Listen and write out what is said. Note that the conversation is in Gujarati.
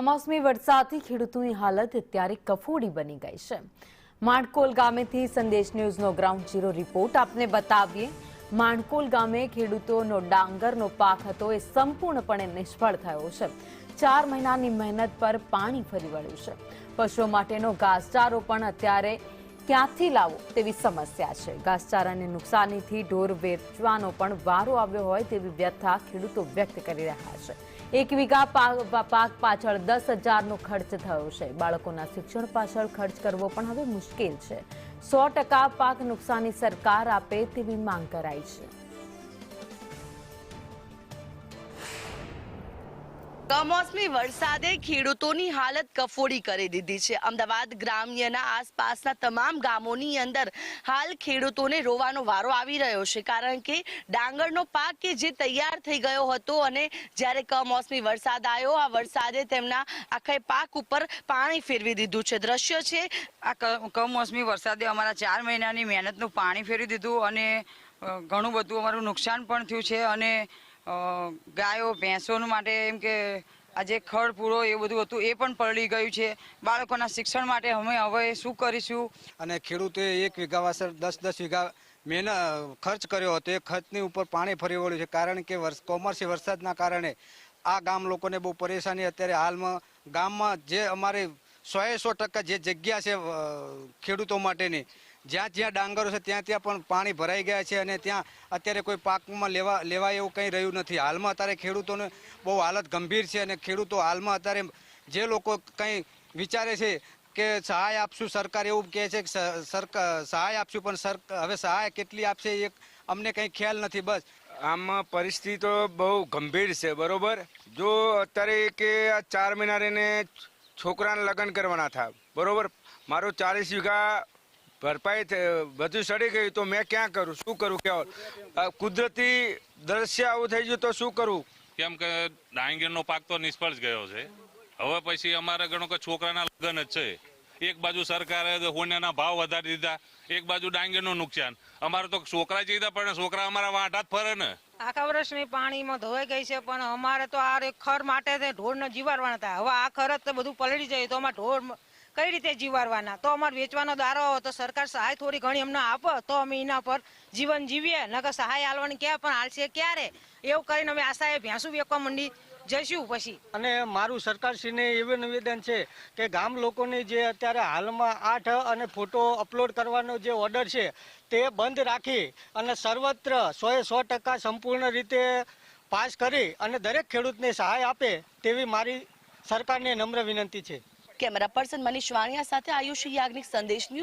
કમોસમી વરસાદથી ખેડૂતોની હાલત અત્યારે કફોડી બની ગઈ છે। માંડકોલ ગામેથી સંદેશ ન્યૂઝનો ગ્રાઉન્ડ ઝીરો રિપોર્ટ આપને બતાવીએ। માંડકોલ ગામે ખેડૂતોનો ડાંગરનો પાક હતો એ સંપૂર્ણપણે નિષ્ફળ થયો છે। 4 મહિનાની મહેનત પર પાણી ફરી વળ્યું છે। પશુઓ માટેનો ઘાસચારો પણ અત્યારે ક્યાંથી લાવવો તેવી સમસ્યા છે। ઘાસચારાની નુકસાનીથી ઢોર વેચવાનો પણ વારો આવ્યો હોય તેવી વ્યથા ખેડૂતો વ્યક્ત કરી રહ્યા છે। 1 વીઘા પાક પાછળ 10,000નો ખર્ચ થયો છે। બાળકોના શિક્ષણ પાછળ ખર્ચ કરવો પણ હવે મુશ્કેલ છે। 100% પાક નુકસાની સરકાર આપે તેવી માંગ કરાઈ છે। કમોસમી વરસાદે ખેડૂતોની હાલત કફોડી કરી દીધી છે। અમદાવાદ ગ્રામ્યના આસપાસના તમામ ગામોની અંદર હાલ ખેડૂતોને રોવાનો વારો આવી રહ્યો છે, કારણ કે ડાંગરનો પાક કે જે તૈયાર થઈ ગયો હતો અને જ્યારે કમોસમી વરસાદ આવ્યો, આ વરસાદે તેમના આખા પાક ઉપર પાણી ફેરવી દીધું છે। દ્રશ્ય છે આ કમોસમી વરસાદે અમારા 4 મહિનાની મહેનતનું પાણી ફેરવી દીધું અને ઘણું બધું અમારું નુકસાન પણ થયું છે। અને ગાયો ભેંસોનું માટે એમ કે આજે ખડ પૂરો એ બધું હતું એ પણ પલળી ગયું છે। બાળકોના શિક્ષણ માટે અમે હવે શું કરીશું? અને ખેડૂતોએ 1 વીઘા વાસર 10 વીઘા મહેનત ખર્ચ કર્યો હતો, એ ખર્ચની ઉપર પાણી ફરી વળ્યું છે, કારણ કે કમોસમી વરસાદના કારણે આ ગામ લોકોને બહુ પરેશાની અત્યારે હાલમાં ગામમાં જે અમારે 100% જે જગ્યા છે ખેડૂતો માટેની, જ્યાં જ્યાં ડાંગરો છે ત્યાં ત્યાં પણ પાણી ભરાઈ ગયા છે અને ત્યાં અત્યારે કોઈ પાકમાં લેવાય એવું કંઈ રહ્યું નથી। હાલમાં અત્યારે ખેડૂતોને બહુ હાલત ગંભીર છે અને ખેડૂતો હાલમાં અત્યારે જે લોકો કંઈ વિચારે છે કે સહાય આપશું, સરકાર એવું કહે છે કે સહાય આપશું, પણ હવે સહાય કેટલી આપશે એ અમને કંઈ ખ્યાલ નથી। બસ આમાં પરિસ્થિતિ તો બહુ ગંભીર છે, બરોબર। જો અત્યારે કે આ 4 મહિના રહીને છોકરાને લગ્ન કરવાના થાય, બરોબર, મારું 40 વીઘા ભરપાઈ બધું સડી ગયું તો મેં ક્યાં કરું, શું કરું? કે કુદરતી દ્રશ્ય આવું થઈ ગયું તો શું કરવું? કેમ કે ડાંગરનો પાક તો નિષ્ફળ જ ગયો છે। હવે પછી અમારે ગણો કે છોકરાના લગ્ન જ છે। એક બાજુ સરકારે સોનાના ભાવ વધારી દીધા, એક બાજુ ડાંગરનું નુકસાન। અમારે તો છોકરા જીતા પણ છોકરા અમારા વાંઢા જ ફરે ને। આખા વર્ષની પાણીમાં ધોવાઈ ગઈ છે, પણ અમારે તો આ ખર માટે ઢોરને જીવાડવાના હતા। હવે આ ખર જ બધું પલળી જાય તો અમારે ઢોર કઈ રીતે જીવાડવાના? તો અમારે વેચવાનો દારો તો સરકાર સહાય થોડી ઘણી અમને આપે તો અમે એના પર જીવન જીવીએ, નકર સહાય આલવાની ક્યાં પણ હાલશે ક્યારે? એવું કરીને અમે આશાએ ભેંસું વેચવા માંડી જઈશું પછી। અને મારું સરકારશ્રીને એવું નિવેદન છે કે ગામ લોકોની જે અત્યારે હાલમાં 8 અને ફોટો અપલોડ કરવાનો જે ઓર્ડર છે તે બંધ રાખી અને સર્વત્ર 100% સંપૂર્ણ રીતે પાસ કરી અને દરેક ખેડૂતને સહાય આપે તેવી મારી સરકારને નમ્ર વિનંતી છે। કેમેરા પર્સન મનીષ વાણિયા સાથે આયુષી યાજ્ઞિક, સંદેશ ન્યૂઝ।